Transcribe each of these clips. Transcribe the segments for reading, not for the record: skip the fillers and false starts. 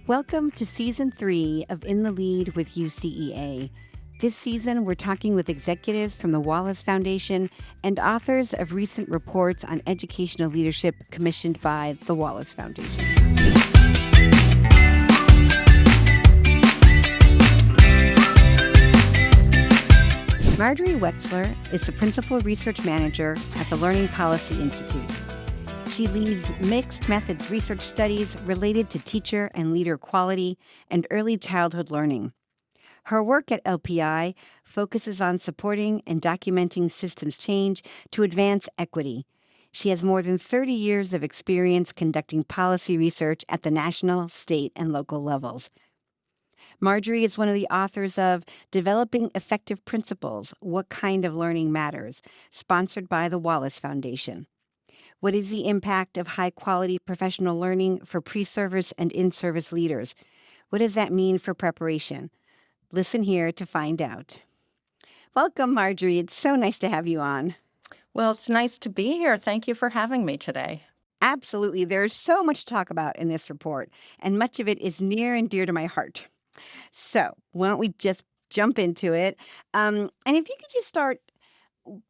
Welcome to Season 3 of In the Lead with UCEA. This season, we're talking with executives from the Wallace Foundation and authors of recent reports on educational leadership commissioned by the Wallace Foundation. Marjorie Wechsler is the Principal Research Manager at the Learning Policy Institute. She leads mixed methods research studies related to teacher and leader quality and early childhood learning. Her work at LPI focuses on supporting and documenting systems change to advance equity. She has more than 30 years of experience conducting policy research at the national, state, and local levels. Marjorie is one of the authors of Developing Effective Principles: What Kind of Learning Matters, sponsored by the Wallace Foundation. What is the impact of high-quality professional learning for pre-service and in-service leaders? What does that mean for preparation? Listen here to find out. Welcome, Marjorie. It's so nice to have you on. Well, it's nice to be here. Thank you for having me today. Absolutely. There's so much to talk about in this report, and much of it is near and dear to my heart. So why don't we just jump into it? And if you could just start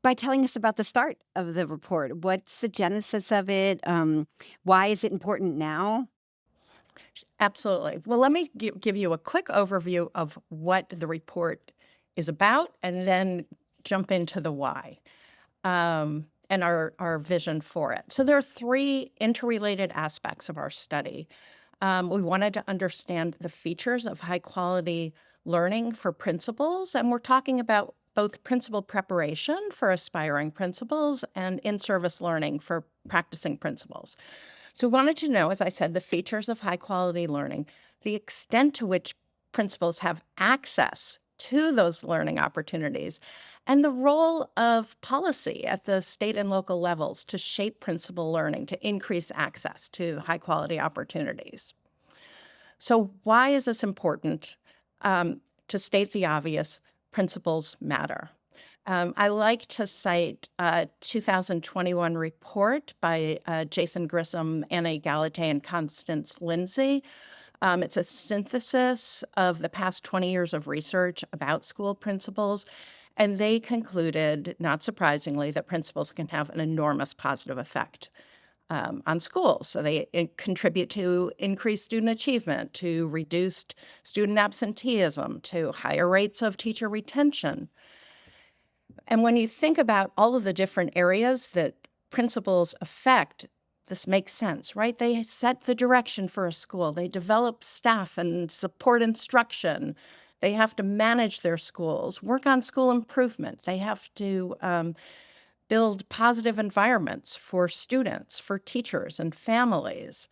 by telling us about the start of the report. What's the genesis of it? Why is it important now? Absolutely. Well, let me give you a quick overview of what the report is about and then jump into the why and our vision for it. So there are three interrelated aspects of our study. We wanted to understand the features of high quality learning for principals, and we're talking about both principal preparation for aspiring principals and in-service learning for practicing principals. So we wanted to know, as I said, the features of high quality learning, the extent to which principals have access to those learning opportunities, and the role of policy at the state and local levels to shape principal learning to increase access to high quality opportunities. So why is this important? To state the obvious, principles matter. I like to cite a 2021 report by Jason Grissom, Anna Galatay, and Constance Lindsay. It's a synthesis of the past 20 years of research about school principals, and they concluded, not surprisingly, that principals can have an enormous positive effect on schools. So they contribute to increased student achievement, to reduced student absenteeism, to higher rates of teacher retention. And when you think about all of the different areas that principals affect, this makes sense, right? They set the direction for a school. They develop staff and support instruction. They have to manage their schools, work on school improvement. They have to build positive environments for students, for teachers and families.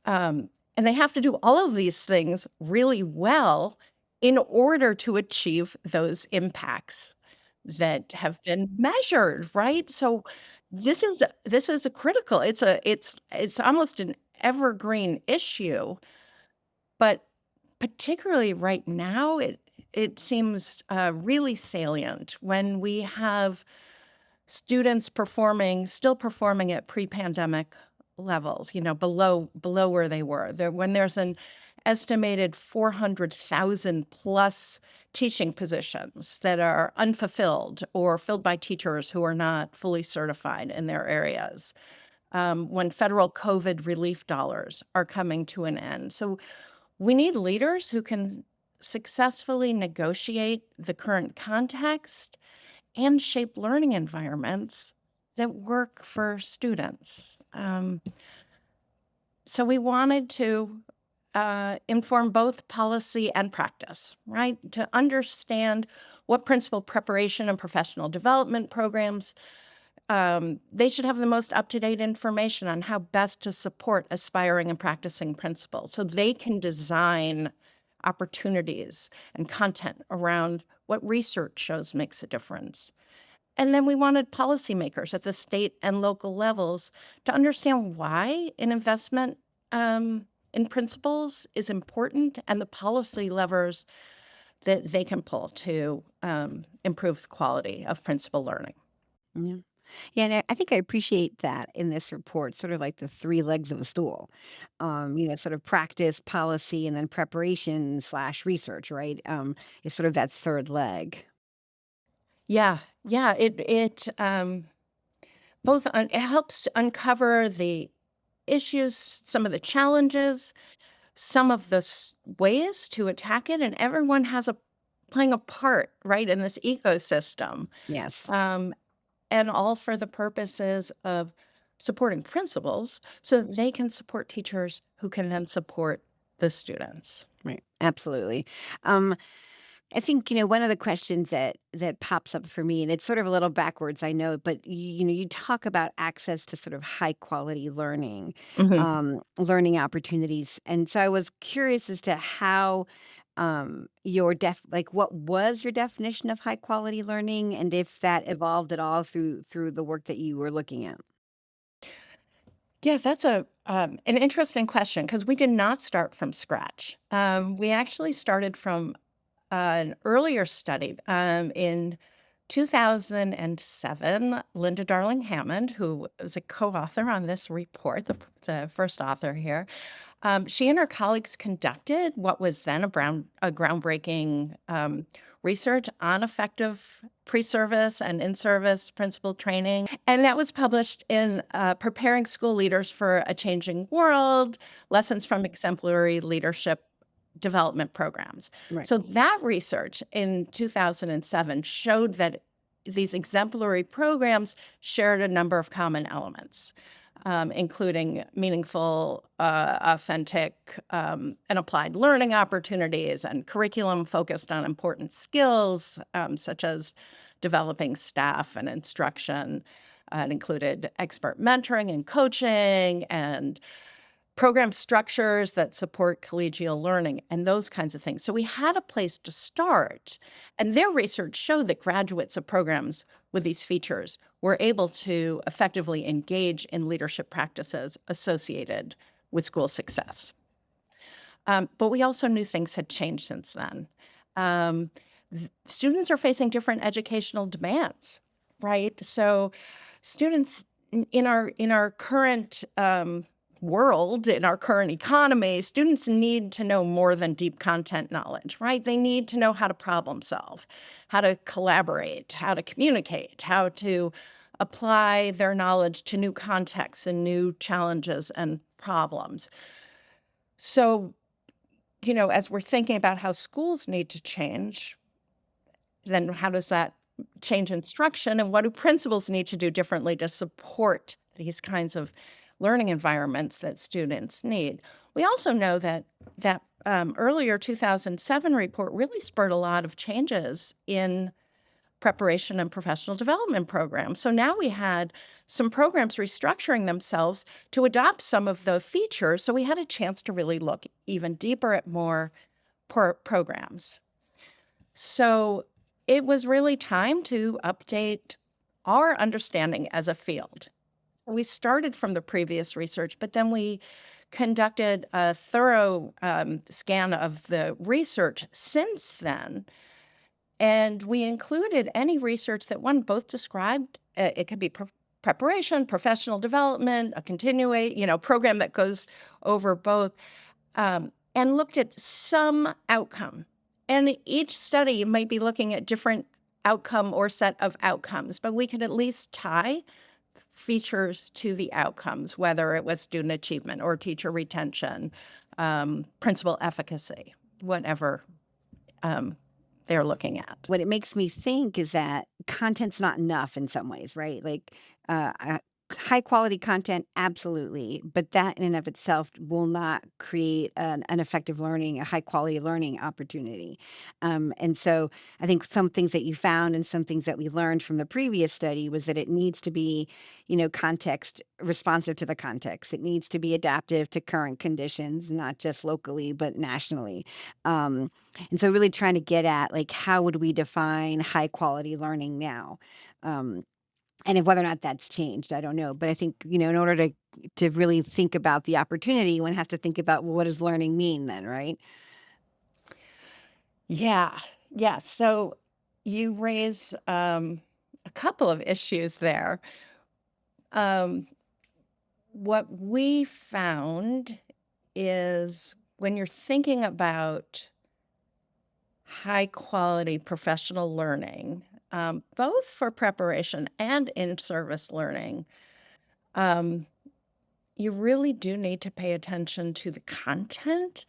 And they have to do all of these things really well in order to achieve those impacts that have been measured, right? So this is a critical, it's almost an evergreen issue, but particularly right now, it seems really salient when we have students still performing at pre-pandemic levels, below where they were. When there's an estimated 400,000 plus teaching positions that are unfulfilled or filled by teachers who are not fully certified in their areas, when federal COVID relief dollars are coming to an end. So we need leaders who can successfully negotiate the current context and shape learning environments that work for students. So we wanted to inform both policy and practice, right? To understand what principal preparation and professional development programs, they should have the most up-to-date information on how best to support aspiring and practicing principals so they can design opportunities and content around what research shows makes a difference. And then we wanted policymakers at the state and local levels to understand why an investment in principals is important and the policy levers that they can pull to improve the quality of principal learning. Yeah. Yeah, and I think I appreciate that in this report, sort of like the three legs of a stool. Sort of practice, policy, and then preparation slash research, right? It's sort of that third leg. Yeah, yeah, it helps to uncover the issues, some of the challenges, some of the ways to attack it, and everyone has a playing a part, right, in this ecosystem, Yes. um, and all for the purposes of supporting principals so that they can support teachers who can then support the students. Right. Absolutely. Um, I think, one of the questions that pops up for me, and it's sort of a little backwards, I know, but you talk about access to sort of high quality Mhm. learning opportunities. And so I was curious as to how what was your definition of high quality learning, and if that evolved at all through the work that you were looking at. Yeah, that's an interesting question because we did not start from scratch. We actually started from an earlier study in 2007. Linda Darling Hammond, who was a co-author on this report, the first author here, she and her colleagues conducted what was then a groundbreaking research on effective pre-service and in-service principal training, and that was published in Preparing School Leaders for a Changing World: Lessons from Exemplary Leadership Development Programs. Right. So that research in 2007 showed that these exemplary programs shared a number of common elements, including meaningful, authentic, and applied learning opportunities and curriculum focused on important skills, such as developing staff and instruction. It included expert mentoring and coaching and program structures that support collegial learning and those kinds of things. So we had a place to start. And their research showed that graduates of programs with these features were able to effectively engage in leadership practices associated with school success. But we also knew things had changed since then. Um, Students are facing different educational demands, right? So students in our current world, in our current economy, students need to know more than deep content knowledge, right? They need to know how to problem solve, how to collaborate, how to communicate, how to apply their knowledge to new contexts and new challenges and problems. So, as we're thinking about how schools need to change, then how does that change instruction, and what do principals need to do differently to support these kinds of learning environments that students need? We also know that earlier 2007 report really spurred a lot of changes in preparation and professional development programs. So now we had some programs restructuring themselves to adopt some of the features. So we had a chance to really look even deeper at more programs. So it was really time to update our understanding as a field. We started from the previous research, but then we conducted a thorough scan of the research since then. And we included any research that one both described. It could be preparation, professional development, a program that goes over both, and looked at some outcome. And each study might be looking at different outcome or set of outcomes, but we could at least tie features to the outcomes, whether it was student achievement or teacher retention, principal efficacy, whatever they're looking at. What it makes me think is that content's not enough in some ways, right? Like, high quality content, absolutely, but that in and of itself will not create an effective learning, a high quality learning opportunity. And so I think some things that you found and some things that we learned from the previous study was that it needs to be, context responsive to the context. It needs to be adaptive to current conditions, not just locally, but nationally. Um, and so really trying to get at, like, how would we define high quality learning now? Um, and if whether or not that's changed, I don't know. But I think, in order to really think about the opportunity, one has to think about, well, what does learning mean then, right? Yeah. Yeah. So you raise a couple of issues there. Um, what we found is when you're thinking about high quality professional learning, both for preparation and in service learning, um, you really do need to pay attention to the content,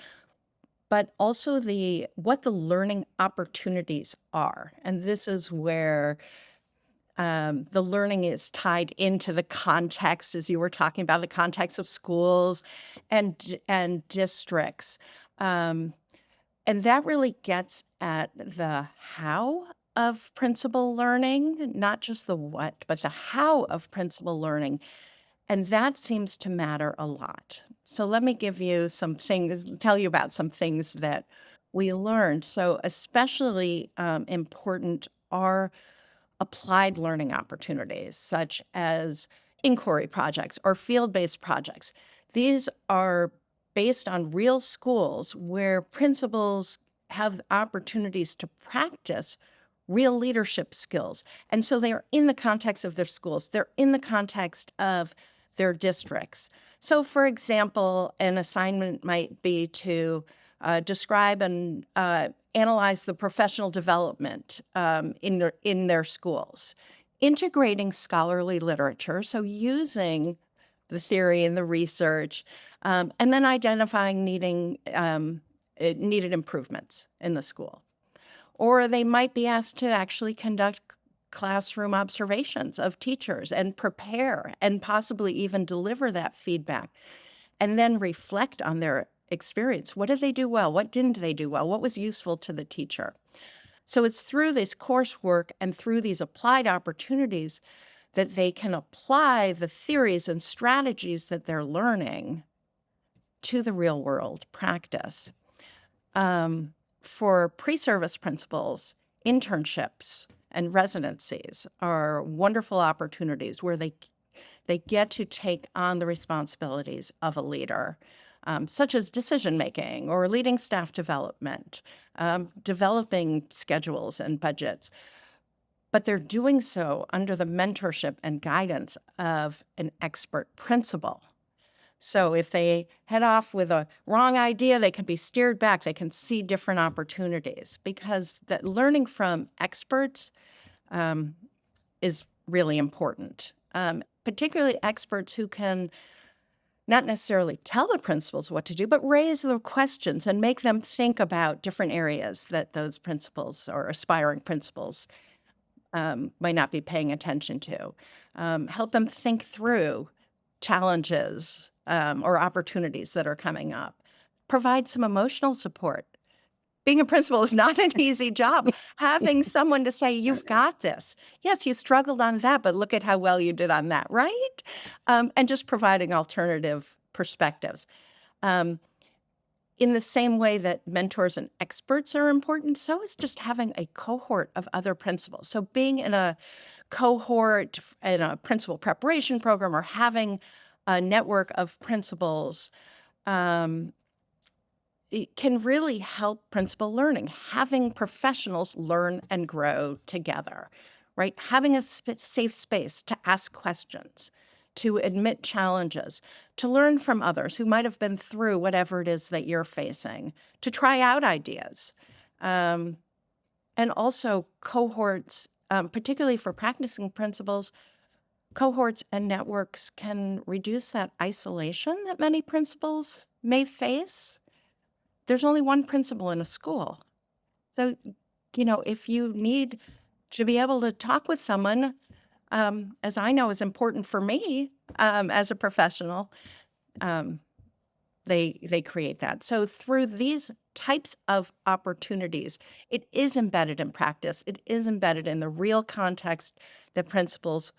but also the what the learning opportunities are. And this is where the learning is tied into the context, as you were talking about, the context of schools and districts. Um, and that really gets at the how of principal learning, not just the what, but the how of principal learning. And that seems to matter a lot. So let me give you some things, tell you about some things that we learned. So, especially important are applied learning opportunities, such as inquiry projects or field based projects. These are based on real schools where principals have opportunities to practice real leadership skills. And so they are in the context of their schools, they're in the context of their districts. So, for example, an assignment might be to describe and analyze the professional development in their schools, integrating scholarly literature, so using the theory and the research, and then identifying needed improvements in the school. Or they might be asked to actually conduct classroom observations of teachers and prepare and possibly even deliver that feedback and then reflect on their experience. What did they do well? What didn't they do well? What was useful to the teacher? So it's through this coursework and through these applied opportunities that they can apply the theories and strategies that they're learning to the real world practice. For pre-service principals, internships and residencies are wonderful opportunities where they get to take on the responsibilities of a leader, such as decision making or leading staff development, developing schedules and budgets. But they're doing so under the mentorship and guidance of an expert principal. So if they head off with a wrong idea, they can be steered back. They can see different opportunities because that learning from experts um, is really important, particularly experts who can not necessarily tell the principals what to do, but raise the questions and make them think about different areas that those principals or aspiring principals might not be paying attention to. Help them think through challenges or opportunities that are coming up. Provide some emotional support. Being a principal is not an easy job. Having someone to say, "You've got this. Yes, you struggled on that, but look at how well you did on that," right? And just providing alternative perspectives. Um, in the same way that mentors and experts are important, so is just having a cohort of other principals. So being in a cohort in a principal preparation program or having a network of principals um, it can really help principal learning, having professionals learn and grow together, right? Having a safe space to ask questions, to admit challenges, to learn from others who might have been through whatever it is that you're facing, to try out ideas. Um, and also cohorts, particularly for practicing principals, cohorts and networks can reduce that isolation that many principals may face. There's only one principal in a school. So, if you need to be able to talk with someone, as I know is important for me as a professional, um, they create that. So through these types of opportunities, it is embedded in practice. It is embedded in the real context that principals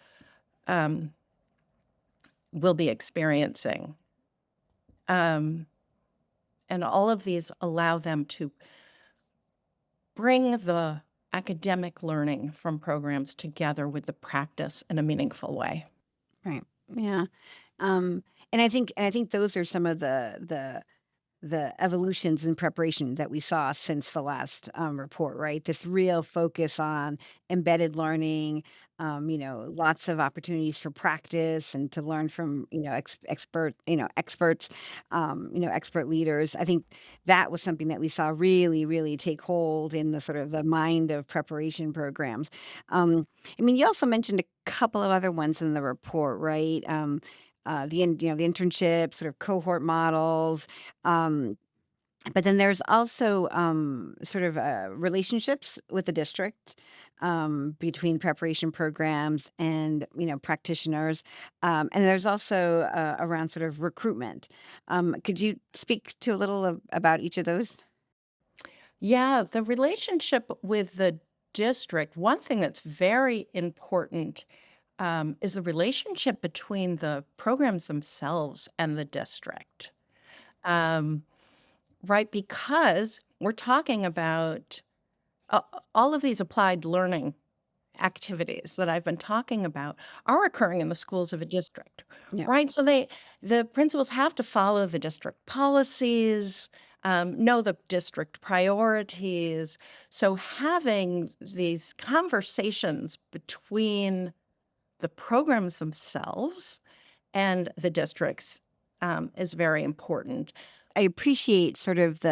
um, will be experiencing. Um, and all of these allow them to bring the academic learning from programs together with the practice in a meaningful way. Right. Yeah. And I think those are some of the the evolutions in preparation that we saw since the last report, right? This real focus on embedded learning, lots of opportunities for practice and to learn from, experts, expert leaders. I think that was something that we saw really, really take hold in the sort of the mind of preparation programs. You also mentioned a couple of other ones in the report, right? The internship, sort of cohort models, um, but then there's also, sort of, relationships with the district, between preparation programs and, practitioners, and there's also, around sort of recruitment. Could you speak to a little about each of those? Yeah, the relationship with the district, one thing that's very important is the relationship between the programs themselves and the district. Um, right? Because we're talking about all of these applied learning activities that I've been talking about are occurring in the schools of a district, Yeah. right? So the principals have to follow the district policies, know the district priorities. So having these conversations between the programs themselves and the districts is very important. I appreciate sort of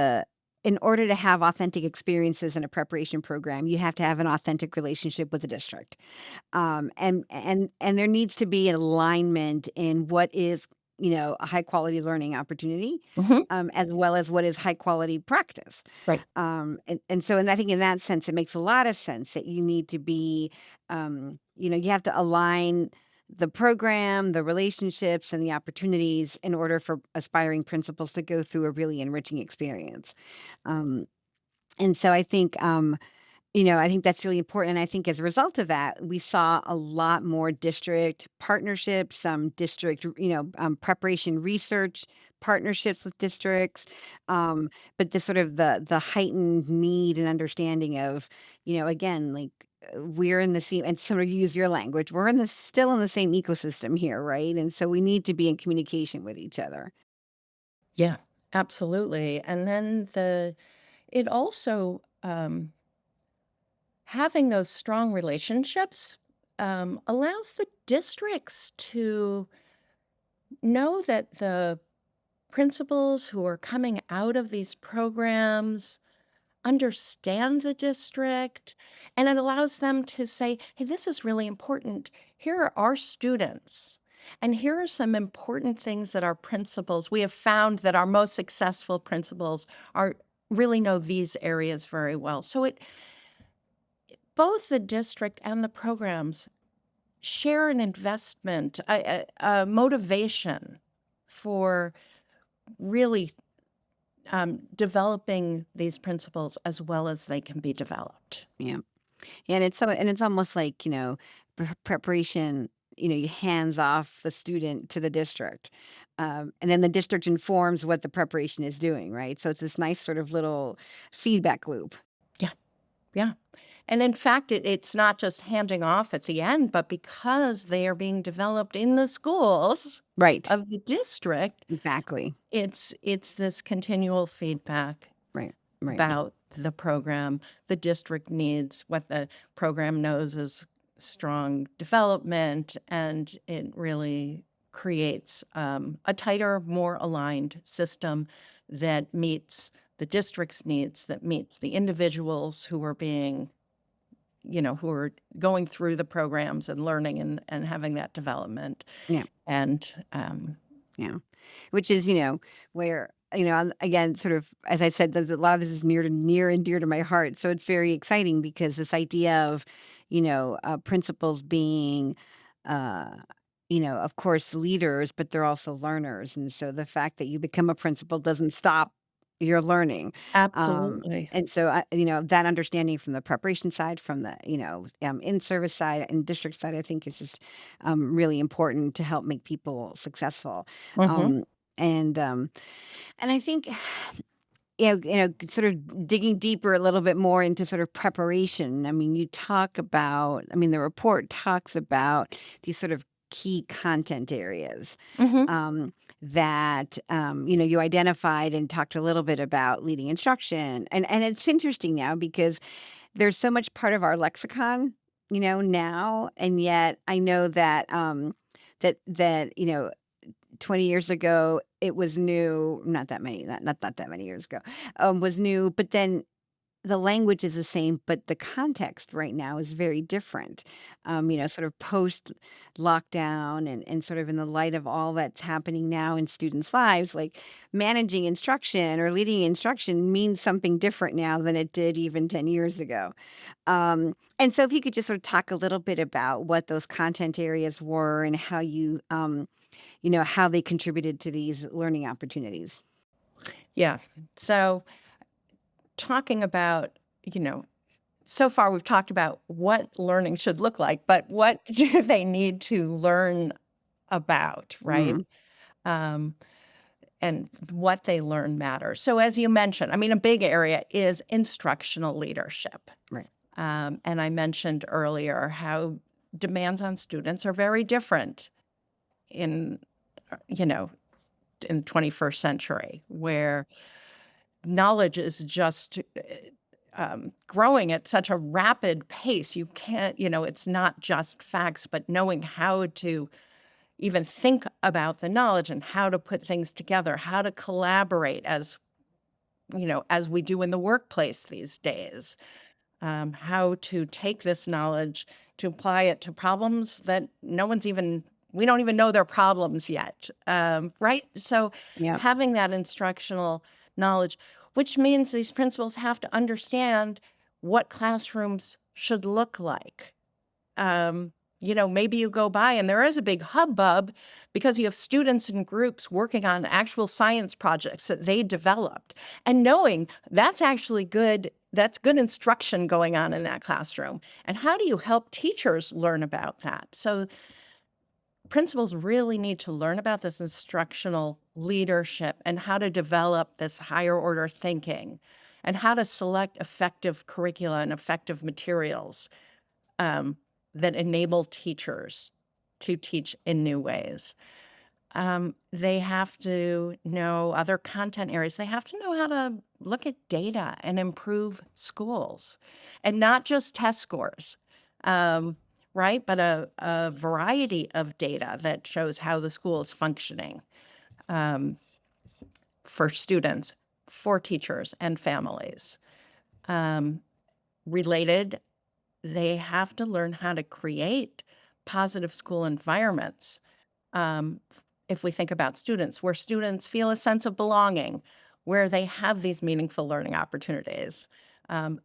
in order to have authentic experiences in a preparation program, you have to have an authentic relationship with the district. And there needs to be an alignment in what is, a high quality learning opportunity, Mhm. as well as what is high quality practice. Right. And I think in that sense, it makes a lot of sense that you need to be, you have to align the program, the relationships, and the opportunities in order for aspiring principals to go through a really enriching experience. Um, and so I think that's really important, and I think as a result of that, we saw a lot more district partnerships, some district, preparation research partnerships with districts, but the sort of the heightened need and understanding of, again, like, we're in the same and sort of use your language, we're still in the same ecosystem here, right? And so we need to be in communication with each other. Yeah, absolutely. And then it also having those strong relationships allows the districts to know that the principals who are coming out of these programs understand the district, and it allows them to say, hey, this is really important. Here are our students. And here are some important things that our principals, we have found that our most successful principals are really know these areas very well. So both the district and the programs share an investment, a motivation for really developing these principles as well as they can be developed. Yeah. And it's almost like, preparation, you hands off the student to the district. And then the district informs what the preparation is doing, right? So it's this nice sort of little feedback loop. Yeah, yeah. And in fact, it's not just handing off at the end, but because they are being developed in the schools Right. of the district, Exactly. it's this continual feedback Right. Right. about the program, the district needs, what the program knows is strong development, and it really creates a tighter, more aligned system that meets the district's needs, that meets the individuals who are being, who are going through the programs and learning and having that development. Yeah. And Yeah. Which is, where, again, sort of, as I said, there's a lot of this is near and dear to my heart. So it's very exciting because this idea of, principals being, uh, of course, leaders, but they're also learners. And so the fact that you become a principal doesn't stop your learning. absolutely. And so, that understanding from the preparation side, from the, in-service side and district side, I think is just really important to help make people successful. Hmm. Um, and and I think sort of digging deeper a little bit more into sort of preparation. The report talks about these sort of key content areas. Hmm. Um, that, you identified and talked a little bit about leading instruction. And it's interesting now because there's so much part of our lexicon, now, and yet I know that, that 20 years ago, it was new, not that many, not that many years ago, was new, but then the language is the same, but the context right now is very different. Sort of post lockdown and sort of in the light of all that's happening now in students' lives, like managing instruction or leading instruction means something different now than it did even 10 years ago. And so if you could just sort of talk a little bit about what those content areas were and how how they contributed to these learning opportunities. Yeah. So talking about, you know, so far we've talked about what learning should look like, but what do they need to learn about, right? Mm, Um, and what they learn matters. So as you mentioned, I mean, a big area is instructional leadership. right. And I mentioned earlier how demands on students are very different in, you know, in the 21st century, where knowledge is just growing at such a rapid pace. You can't, it's not just facts, but knowing how to even think about the knowledge and how to put things together, how to collaborate as we do in the workplace these days, how to take this knowledge to apply it to problems that we don't even know they're problems yet. Right. So Yep. having that instructional knowledge, which means these principals have to understand what classrooms should look like. um, maybe you go by and there is a big hubbub because you have students and groups working on actual science projects that they developed. And knowing that's good instruction going on in that classroom. And how do you help teachers learn about that? So principals really need to learn about this instructional leadership and how to develop this higher order thinking and how to select effective curricula and effective materials um, that enable teachers to teach in new ways. They have to know other content areas. They have to know how to look at data and improve schools and not just test scores, um, right? But a variety of data that shows how the school is functioning um, for students, for teachers, and families. Um, Related, they have to learn how to create positive school environments. If we think about students, where students feel a sense of belonging, where they have these meaningful learning opportunities.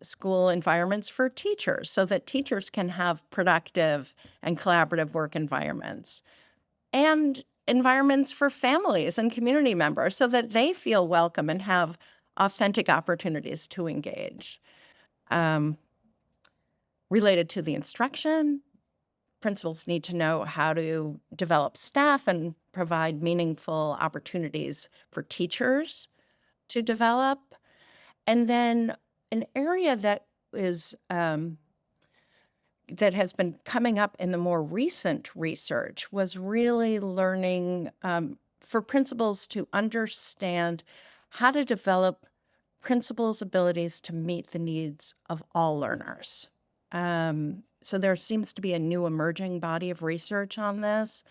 School environments for teachers so that teachers can have productive and collaborative work environments, and environments for families and community members so that they feel welcome and have authentic opportunities to engage. Um, Related to the instruction, principals need to know how to develop staff and provide meaningful opportunities for teachers to develop. And then an area that has been coming up in the more recent research was really learning for principals to understand how to develop principals' abilities to meet the needs of all learners. So there seems to be a new emerging body of research on this,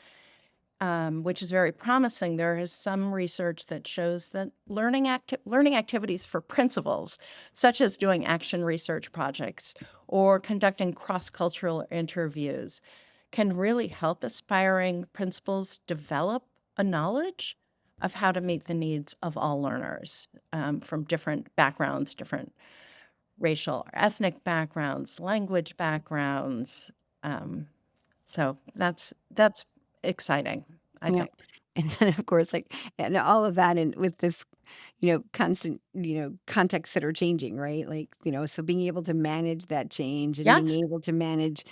which is very promising. There is some research that shows that learning activities for principals, such as doing action research projects or conducting cross-cultural interviews, can really help aspiring principals develop a knowledge of how to meet the needs of all learners from different backgrounds, different racial or ethnic backgrounds, language backgrounds. Um, so that's exciting, I Yep. think. And then, of course, like, and all of that and with this, constant, contexts that are changing, right? Like, so being able to manage that change and being Yes. able to manage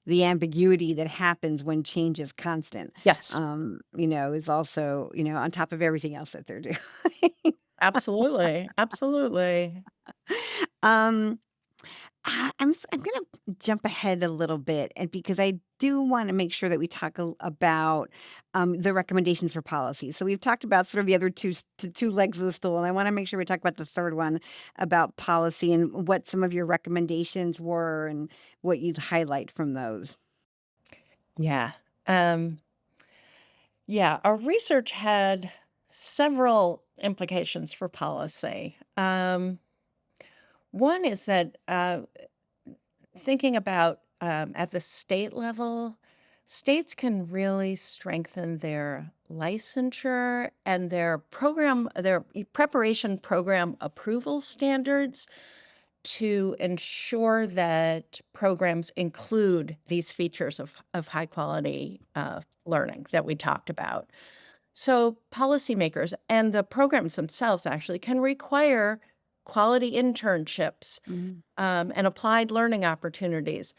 the ambiguity that happens when change is constant, Yes. is also, on top of everything else that they're doing. Absolutely. Absolutely. Um, I'm gonna jump ahead a little bit, and because I do wanna make sure that we talk about, the recommendations for policy. So we've talked about sort of the other 2 legs of the stool, and I wanna make sure we talk about the 3rd one about policy and what some of your recommendations were and what you'd highlight from those. Yeah. Um, yeah, our research had several implications for policy. One is that thinking about at the state level, states can really strengthen their licensure and their preparation program approval standards to ensure that programs include these features of high quality learning that we talked about. So, policymakers and the programs themselves actually can require quality internships Mhm, and applied learning opportunities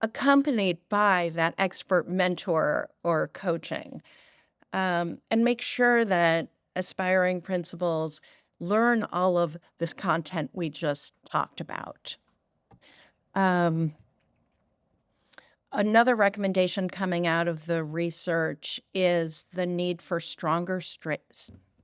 accompanied by that expert mentor or coaching, and make sure that aspiring principals learn all of this content we just talked about. Um, Another recommendation coming out of the research is the need for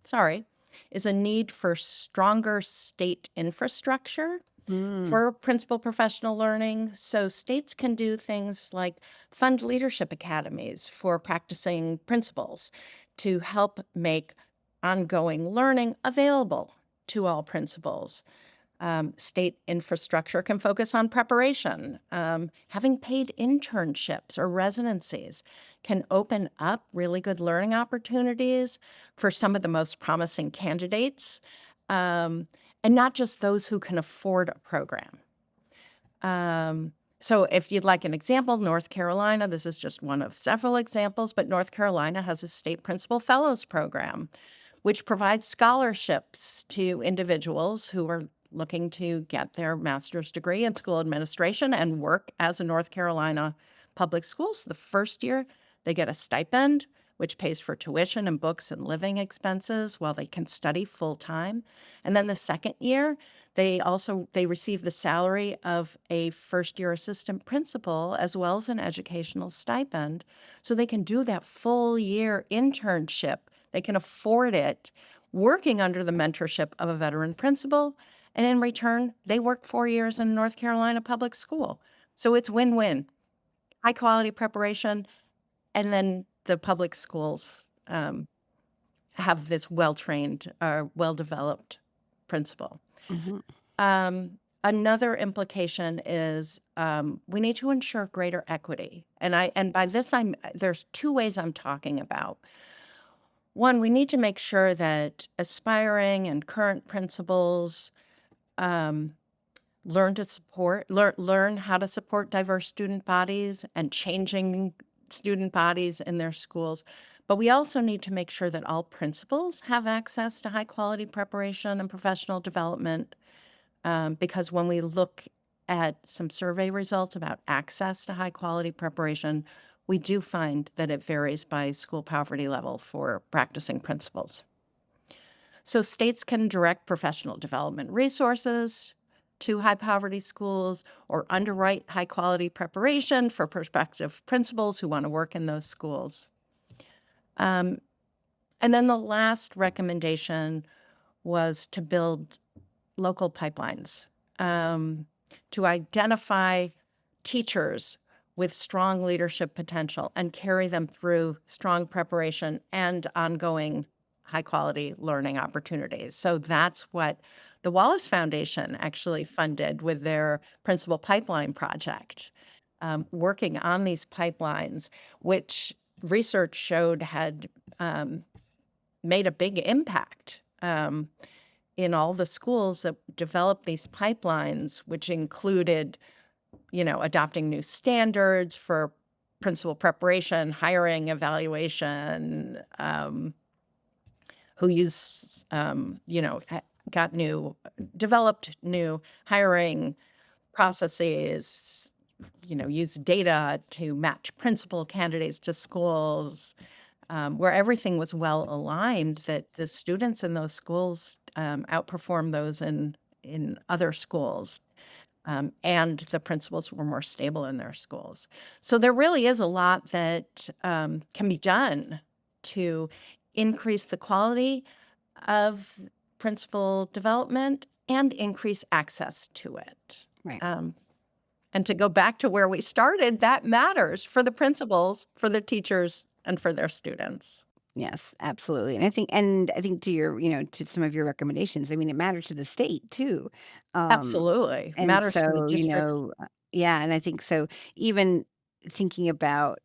sorry, is a need for stronger state infrastructure mm, for principal professional learning. So states can do things like fund leadership academies for practicing principals to help make ongoing learning available to all principals. State infrastructure can focus on preparation. Having paid internships or residencies can open up really good learning opportunities for some of the most promising candidates, um, and not just those who can afford a program. So, if you'd like an example, North Carolina, this is just one of several examples, but North Carolina has a state principal fellows program which provides scholarships to individuals who are looking to get their master's degree in school administration and work as a North Carolina public schools. The first year, they get a stipend, which pays for tuition and books and living expenses while they can study full time. And then the second year, they receive the salary of a first year assistant principal as well as an educational stipend so they can do that full year internship. They can afford it working under the mentorship of a veteran principal, and in return, they work 4 years in North Carolina public school. So it's win-win. High quality preparation, and then the public schools, have this well-trained, well-developed principal. mhm, Another implication is, we need to ensure greater equity, and by this, there's 2 ways I'm talking about. One, we need to make sure that aspiring and current principals um, learn how to support diverse student bodies and changing student bodies in their schools. But we also need to make sure that all principals have access to high quality preparation and professional development. Because when we look at some survey results about access to high quality preparation, we do find that it varies by school poverty level for practicing principals. So states can direct professional development resources to high poverty schools or underwrite high quality preparation for prospective principals who want to work in those schools. Um, and then the last recommendation was to build local pipelines, um, to identify teachers with strong leadership potential and carry them through strong preparation and ongoing high quality learning opportunities. So that's what the Wallace Foundation actually funded with their Principal Pipeline Project, working on these pipelines, which research showed had made a big impact. In all the schools that developed these pipelines, which included, adopting new standards for principal preparation, hiring, evaluation, who use, got developed new hiring processes, use data to match principal candidates to schools, where everything was well aligned, that the students in those schools outperform those in other schools. and the principals were more stable in their schools. So there really is a lot that can be done to increase the quality of principal development and increase access to it. Right. And to go back to where we started, that matters for the principals, for the teachers, and for their students. Yes, absolutely. And I think to your, to some of your recommendations, I mean, it matters to the state too. Um, Absolutely. and Matters to the so, districts. yeah, and I think so even thinking about,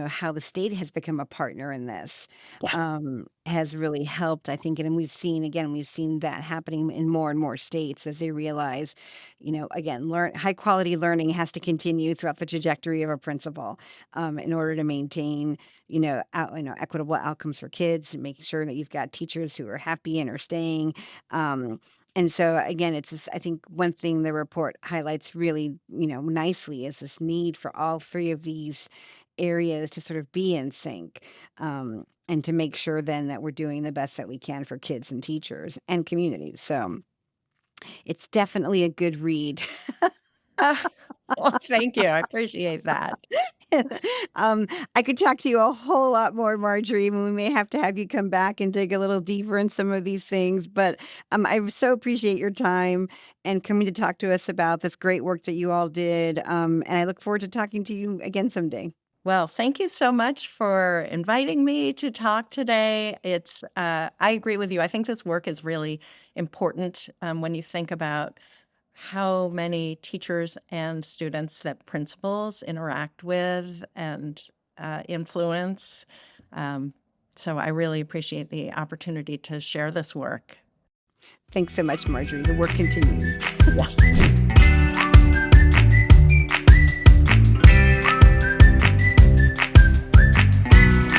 how the state has become a partner in this, Yeah. has really helped, I think. And we've seen that happening in more and more states as they realize, again, high quality learning has to continue throughout the trajectory of a principal, in order to maintain, equitable outcomes for kids and making sure that you've got teachers who are happy and are staying. Um, and so again, it's this, I think one thing the report highlights really, nicely is this need for all three of these areas to sort of be in sync. And to make sure then that we're doing the best that we can for kids and teachers and communities. So it's definitely a good read. Ah, well, thank you. I appreciate that. um, I could talk to you a whole lot more, Marjorie, and we may have to have you come back and dig a little deeper in some of these things. But I so appreciate your time and coming to talk to us about this great work that you all did. And I look forward to talking to you again someday. Well, thank you so much for inviting me to talk today. I agree with you. I think this work is really important when you think about how many teachers and students that principals interact with and influence. Um, so I really appreciate the opportunity to share this work. Thanks so much, Marjorie. The work continues. Yes.